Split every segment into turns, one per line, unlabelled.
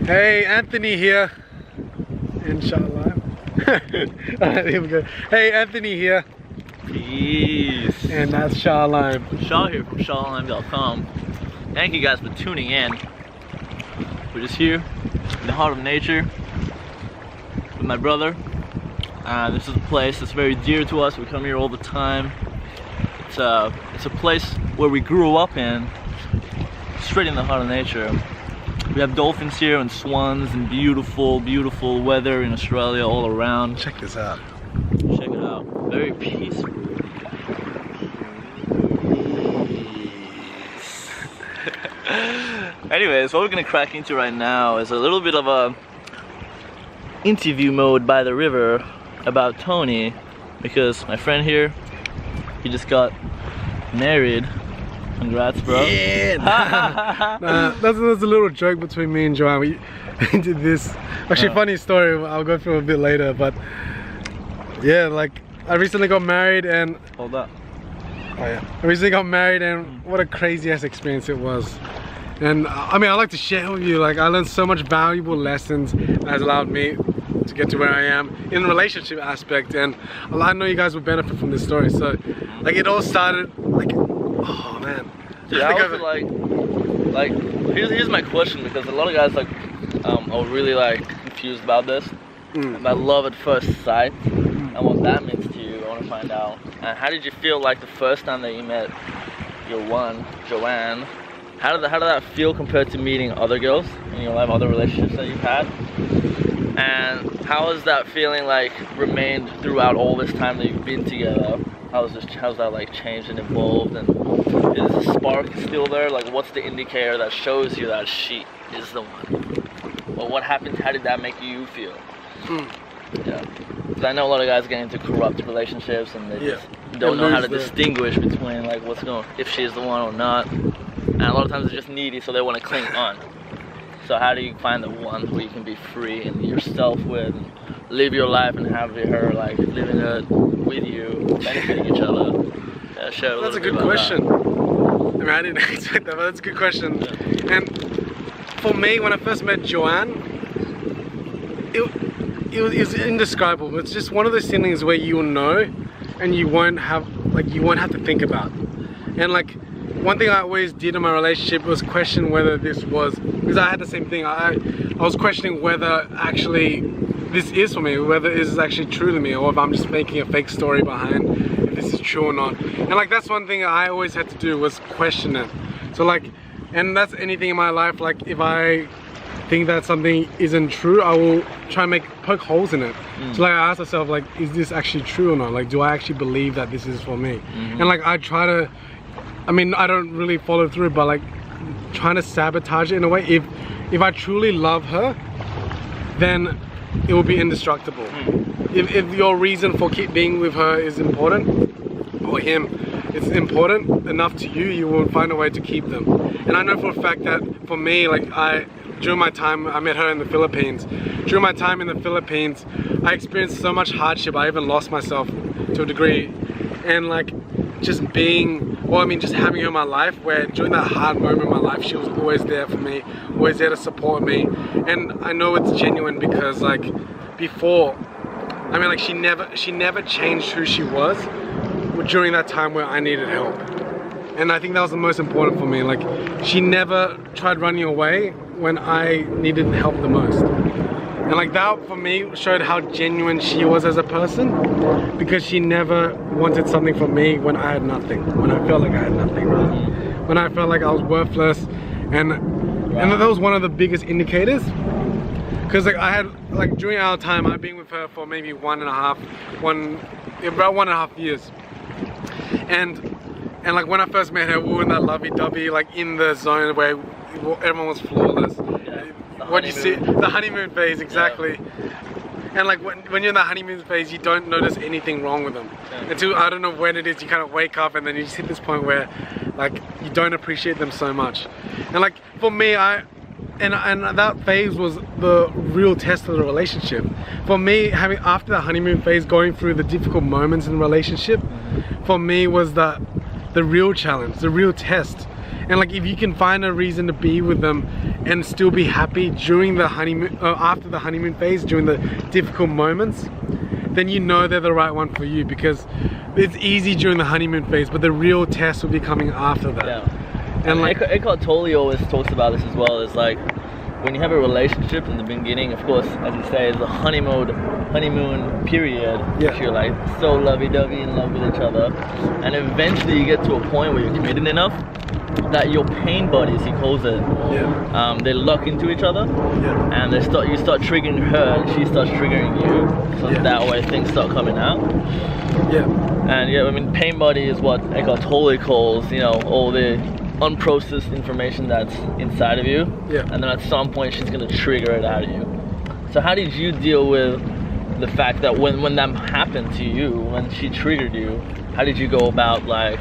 Hey, Anthony here. In Shahlime. Alright, here we go. Hey, Anthony here.
Peace.
And that's Shahlime.
Shah here from Shahlime.com. Thank you guys for tuning in. We're just here in the heart of nature with my brother. This is a place that's very dear to us. We come here all the time. It's a place where we grew up in, straight in the heart of nature. We have dolphins here and swans and beautiful, beautiful weather in Australia all around.
Check this out.
Check it out. Very peaceful. Anyways, what we're gonna crack into right now is a little bit of a interview mode by the river about Tony, because my friend here, he just got married. Congrats, bro.
Yeah. That's a little joke between me and Joanne. We did this. Actually, funny story. I'll go through a bit later, but yeah, like I recently got married and
Hold up.
Oh yeah. I recently got married and what a crazy ass experience it was. And I mean, I like to share with you. Like I learned so much valuable lessons that has allowed me to get to where I am in the relationship aspect, and I know you guys will benefit from this story. So, like it all started like. Oh man.
Yeah, I was like here's my question, because a lot of guys like are really like confused about this. About love at first sight and what that means to you. I want to find out. And how did you feel like the first time that you met your one, Joanne? How did that feel compared to meeting other girls in your life, other relationships that you've had? And how has that feeling like remained throughout all this time that you've been together? How's that like changed and evolved, and is the spark still there? Like what's the indicator that shows you that she is the one? Well, what happened? How did that make you feel? Yeah, because I know a lot of guys get into corrupt relationships and they just don't know how to distinguish between like what's going, if she's the one or not. And a lot of times they're just needy, so they want to cling on. So how do you find the one who you can be free and yourself with, and live your life and have her like living it with you, benefiting each other? Yeah, share
that's a good question. I mean, I didn't expect that, but that's a good question. Yeah. And for me, when I first met Joanne, it was indescribable. It's just one of those things where you'll know, and you won't have to think about. And like one thing I always did in my relationship was question whether this was, because I had the same thing. I was questioning whether actually this is for me, whether this is actually true to me, or if I'm just making a fake story behind if this is true or not. And like that's one thing I always had to do, was question it. So like, and that's anything in my life. Like if I think that something isn't true, I will try and poke holes in it. So like I ask myself, like, is this actually true or not? Like, do I actually believe that this is for me? And like I try to, I mean, I don't really follow through, but like trying to sabotage it in a way. If I truly love her, then it will be indestructible. If your reason for keep being with her is important, or him, it's important enough to you, you will find a way to keep them. And I know for a fact that for me, like during my time, I met her in the Philippines. During my time in the Philippines, I experienced so much hardship. I even lost myself to a degree. And like just being, well, I mean, just having her in my life, where during that hard moment in my life, she was always there for me, always there to support me. And I know it's genuine because like before, I mean, like she never changed who she was during that time where I needed help. And I think that was the most important for me. Like she never tried running away when I needed help the most. And like that for me showed how genuine she was as a person, because she never wanted something from me when I had nothing, when I felt like I had nothing, right? When I felt like I was worthless. And that was one of the biggest indicators, because like I had, like during our time, I've been with her for maybe about 1.5 years. And like when I first met her, we were in that lovey-dovey, like in the zone where everyone was flawless. What you see, the honeymoon phase, exactly. Yeah. And like when you're in the honeymoon phase, you don't notice anything wrong with them. Yeah. Until, I don't know when it is, you kind of wake up and then you just hit this point where like you don't appreciate them so much. And like for me, and that phase was the real test of the relationship. For me, after the honeymoon phase, going through the difficult moments in the relationship, for me was the real challenge, the real test. And like if you can find a reason to be with them and still be happy during the honeymoon, after the honeymoon phase, during the difficult moments, then you know they're the right one for you, because it's easy during the honeymoon phase, but the real test will be coming after that.
Yeah.
And like
Eckhart Tolle always talks about this as well. It's like when you have a relationship in the beginning, of course, as you say, it's a honeymoon period.
Yeah.
You're like so lovey-dovey in love with each other, and eventually you get to a point where you're committed enough that your pain buddies, he calls it, they lock into each other, and you start triggering her, and she starts triggering you, so that way things start coming out. And I mean, pain buddy is what Eckhart Tolle calls, you know, all the unprocessed information that's inside of you, and then at some point she's gonna trigger it out of you. So how did you deal with the fact that when that happened to you, when she triggered you, how did you go about, like,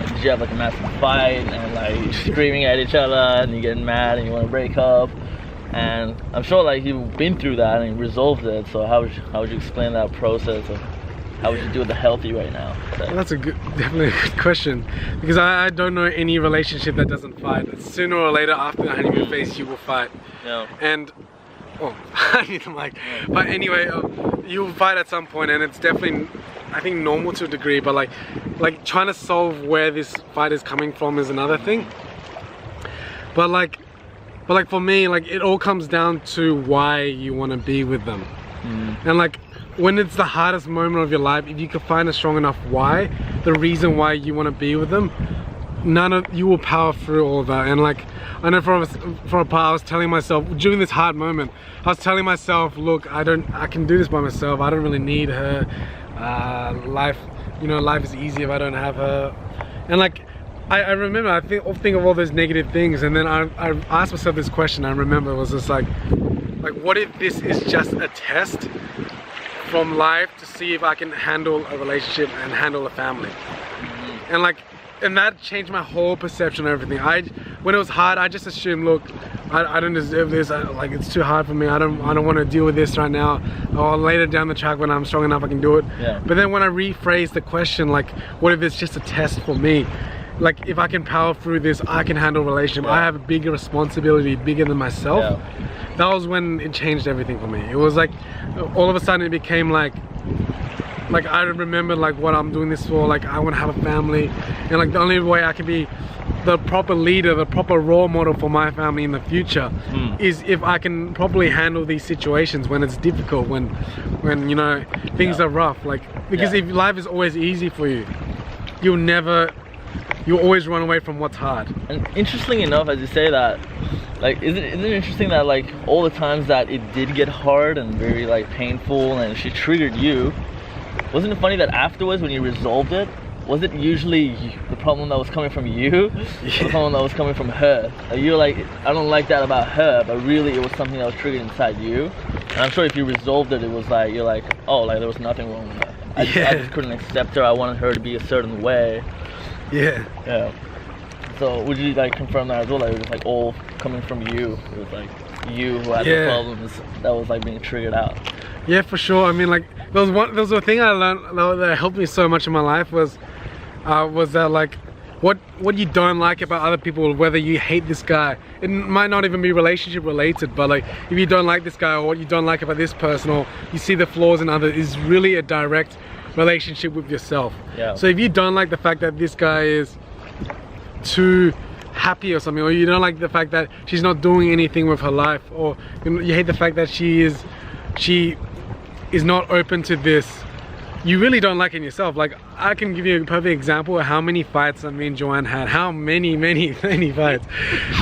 did you have like a massive fight and like screaming at each other and you getting mad and you want to break up? And I'm sure like you've been through that and you resolved it, so how would you explain that process, of how would you do with the healthy right now?
Well, that's definitely a good question, because I don't know any relationship that doesn't fight. Sooner or later after the honeymoon phase you will fight. And I need the mic. But anyway, you'll fight at some point, and it's definitely, I think, normal to a degree, but like trying to solve where this fight is coming from is another thing. But like for me, like it all comes down to why you want to be with them. And like when it's the hardest moment of your life, if you can find a strong enough why, the reason why you want to be with them, you will power through all of that. And like I know for a part, I was telling myself during this hard moment, I was telling myself, look, I can do this by myself. I don't really need her. Life is easy if I don't have her. And like I remember, I think of all those negative things, and then I asked myself this question. I remember it was just like what if this is just a test from life to see if I can handle a relationship and handle a family? And that changed my whole perception of everything. When it was hard, I just assumed, look, I don't deserve this. Like it's too hard for me. I don't want to deal with this right now. Or later down the track when I'm strong enough, I can do it. But then when I rephrased the question, like, what if it's just a test for me? Like if I can power through this, I can handle a relationship. I have a bigger responsibility, bigger than myself. That was when it changed everything for me. It was like all of a sudden it became like I remember like what I'm doing this for. Like I want to have a family, and like the only way I can be the proper leader, the proper role model for my family in the future is if I can properly handle these situations when it's difficult, when you know things are rough. Like because if life is always easy for you, you'll always run away from what's hard.
And interestingly enough, as you say that, like isn't it interesting that like all the times that it did get hard and very like painful and she triggered you, wasn't it funny that afterwards when you resolved it, was it usually the problem that was coming from you, or the problem that was coming from her? Like you were like, I don't like that about her, but really it was something that was triggered inside you. And I'm sure if you resolved it, it was like, you're like, oh, like there was nothing wrong with her. I just couldn't accept her. I wanted her to be a certain way. So would you like confirm that as well? Like it was like all coming from you. It was like you who had the problems that was like being triggered out.
Yeah, for sure. I mean, like there was a thing I learned that helped me so much in my life was that like what you don't like about other people, whether you hate this guy, it might not even be relationship related, but like if you don't like this guy or what you don't like about this person, or you see the flaws in others, is really a direct relationship with yourself. So if you don't like the fact that this guy is too happy or something, or you don't like the fact that she's not doing anything with her life, or you hate the fact that she is not open to this, you really don't like it in yourself. Like I can give you a perfect example of how many fights that me and Joanne had, how many fights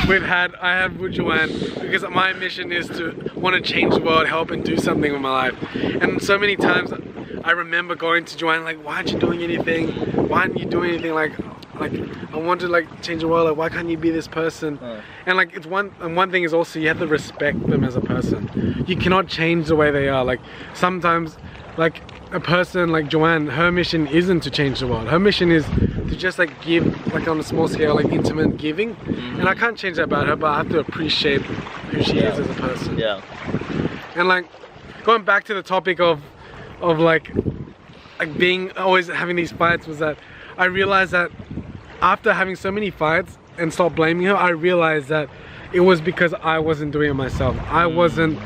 I had with Joanne, because my mission is to want to change the world, help and do something with my life. And so many times I remember going to Joanne like, why aren't you doing anything? Why aren't you doing anything? Like I want to like change the world. Like why can't you be this person? And like one thing is also you have to respect them as a person. You cannot change the way they are. Like sometimes like a person like Joanne, her mission isn't to change the world. Her mission is to just like give, like on a small scale, like intimate giving. And I can't change that about her, but I have to appreciate who she is as a person. And like going back to the topic of like being always having these fights, was that I realized that after having so many fights, and stopped blaming her, I realized that it was because I wasn't doing it myself. I wasn't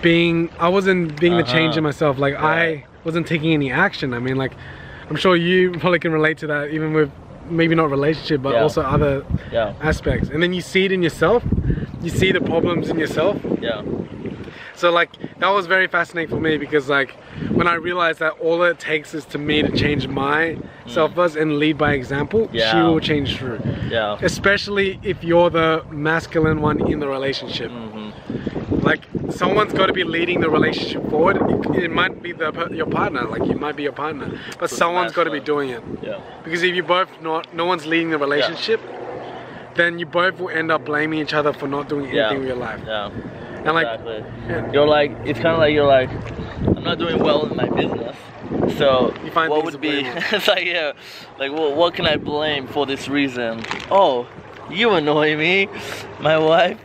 being the change in myself. Like I wasn't taking any action. I mean, like, I'm sure you probably can relate to that, even with maybe not relationship, but also other aspects. And then you see it in yourself. You see the problems in yourself.
Yeah.
So like that was very fascinating for me, because like when I realized that all it takes is to me to change myself first and lead by example, she will change through. Yeah. Especially if you're the masculine one in the relationship. Like someone's got to be leading the relationship forward. It might be your partner, like you might be your partner, but someone's got to be doing it. Yeah. Because if you both no one's leading the relationship, then you both will end up blaming each other for not doing anything with your life. Yeah. And
exactly. You're like, it's kind of like you're like, I'm not doing well in my business. So what would be? It's like like what can I blame for this reason? Oh, you annoy me, my wife.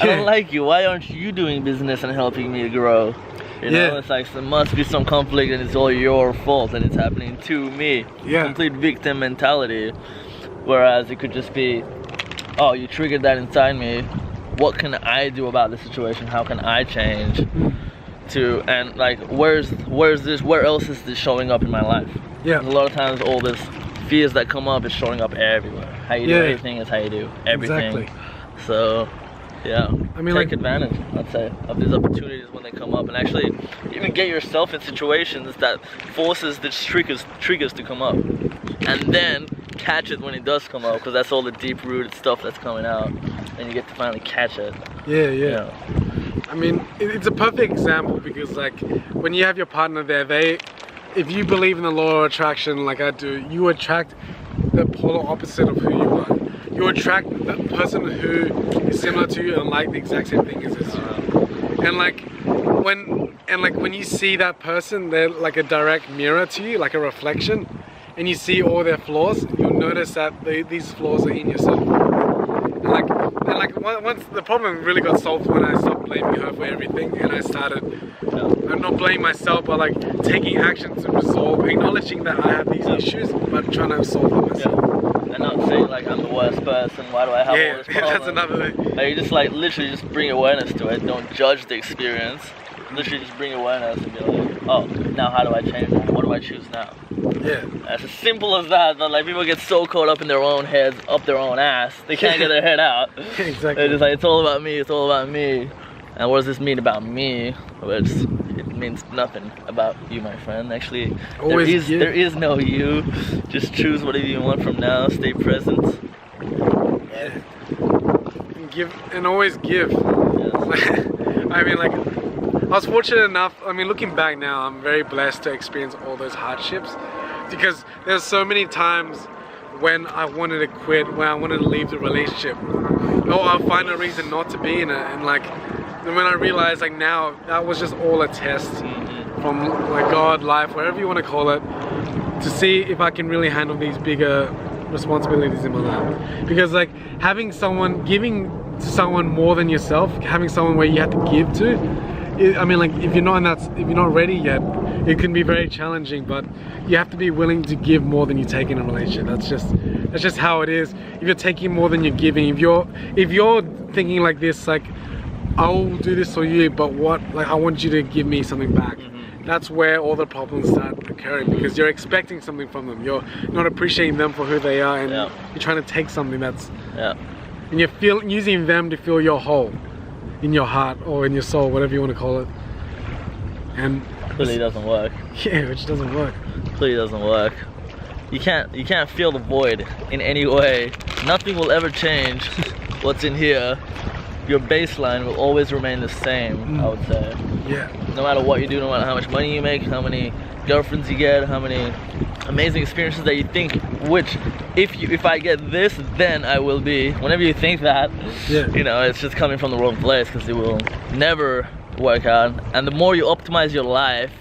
I don't like you. Why aren't you doing business and helping me grow? You know, it's like there must be some conflict and it's all your fault and it's happening to me. Complete victim mentality. Whereas it could just be, oh, you triggered that inside me. What can I do about the situation? How can I change? And like, where else is this showing up in my life? Yeah. A lot of times all this fears that come up is showing up everywhere. How you do anything is how you do everything. Exactly. So yeah, I mean, take advantage, I'd say, of these opportunities when they come up, and actually even get yourself in situations that forces this triggers to come up, and then catch it when it does come up, because that's all the deep-rooted stuff that's coming out, and you get to finally catch it. Yeah.
I mean, it's a perfect example, because like when you have your partner there, if you believe in the law of attraction like I do, you attract the polar opposite of who you are. You attract the person who is similar to you and like the exact same thing as you. And like when you see that person, they're like a direct mirror to you, like a reflection, and you see all their flaws, you'll notice that these flaws are in yourself. And like once the problem really got solved when I stopped blaming her for everything, and I started not blaming myself, but like taking action to resolve, acknowledging that I have these issues, but trying to solve them myself.
And not saying like I'm the worst person, why do I have all this problem?
That's another thing.
Like, you just like literally just bring awareness to it. Don't judge the experience. Literally just bring awareness and be like, oh, now how do I change that? What do I choose now? Yeah. It's as simple as that. But like people get so caught up in their own heads, up their own ass, they can't get their head out. Exactly. They're just like, it's all about me, it's all about me. And what does this mean about me? Well, it means nothing about you, my friend. Actually, there is no you. Just choose whatever you want from now. Stay present.
Yeah. And always give. Yes. I mean, like, I was fortunate enough. I mean, looking back now, I'm very blessed to experience all those hardships, because there's so many times when I wanted to quit, when I wanted to leave the relationship, or I'll find a reason not to be in it, and like. And when I realized, like, now that was just all a test from like God, life, whatever you want to call it, to see if I can really handle these bigger responsibilities in my life. Because like giving to someone more than yourself, having someone where you have to give to, I mean, like if you're not ready yet, it can be very challenging. But you have to be willing to give more than you take in a relationship. That's just how it is. If you're taking more than you're giving, if you're thinking like this, like, I'll do this for you, but I want you to give me something back. That's where all the problems start occurring, because you're expecting something from them. You're not appreciating them for who they are, and you're trying to take something that's, and you're using them to fill your hole in your heart or in your soul, whatever you want to call it. And
clearly doesn't work.
Yeah, which doesn't work.
Clearly doesn't work. You can't fill the void in any way. Nothing will ever change what's in here. Your baseline will always remain the same, I would say. Yeah. No matter what you do, no matter how much money you make, how many girlfriends you get, how many amazing experiences that you think, which if I get this, then I will be. Whenever you think that, you know, it's just coming from the wrong place, because it will never work out. And the more you optimize your life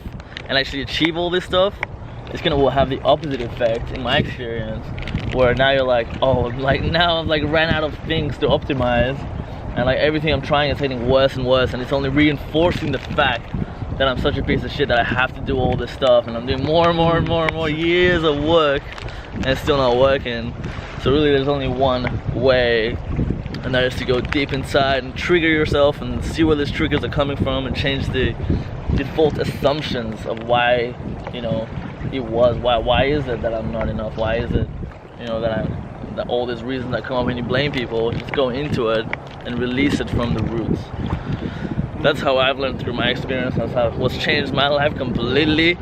and actually achieve all this stuff, it's gonna have the opposite effect, in my experience, where now you're like, oh, like now I've like ran out of things to optimize. And like everything I'm trying is getting worse and worse, and it's only reinforcing the fact that I'm such a piece of shit that I have to do all this stuff, and I'm doing more and more and more and more years of work, and it's still not working. So really there's only one way, and that is to go deep inside and trigger yourself and see where these triggers are coming from and change the default assumptions of why, you know, why is it that I'm not enough? Why is it, you know, that all these reasons that come up when you blame people, just go into it and release it from the roots. That's how I've learned through my experience. That's how what's changed my life completely.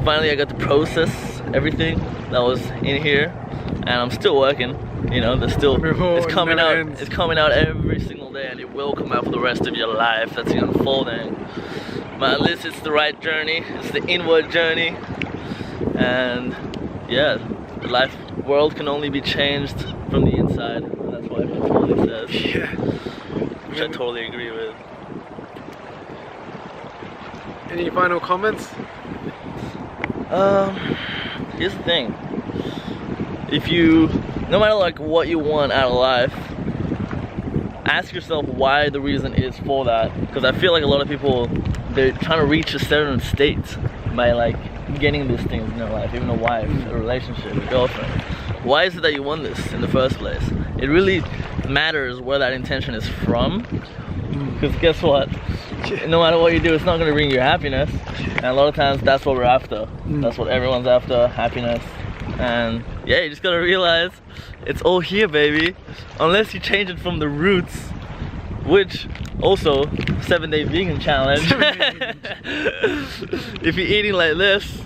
Finally I got to process everything that was in here, and I'm still working. You know, there's still, it's coming out. It's coming out every single day, and it will come out for the rest of your life. That's unfolding. But at least it's the right journey. It's the inward journey, and yeah, the world can only be changed from the inside. And that's what Pink Floyd says.
Yeah.
Which I totally agree with.
Any final comments?
Here's the thing. No matter like what you want out of life, ask yourself why the reason is for that. Because I feel like a lot of people, they're trying to reach a certain state by like getting these things in their life, even a wife, a relationship, a girlfriend. Why is it that you want this in the first place? It really matters where that intention is from. Because guess what? No matter what you do, it's not going to bring you happiness. And a lot of times that's what we're after. That's what everyone's after, happiness. And yeah, you just gotta realize it's all here, baby. Unless you change it from the roots, which also 7-day vegan challenge. If you're eating like this,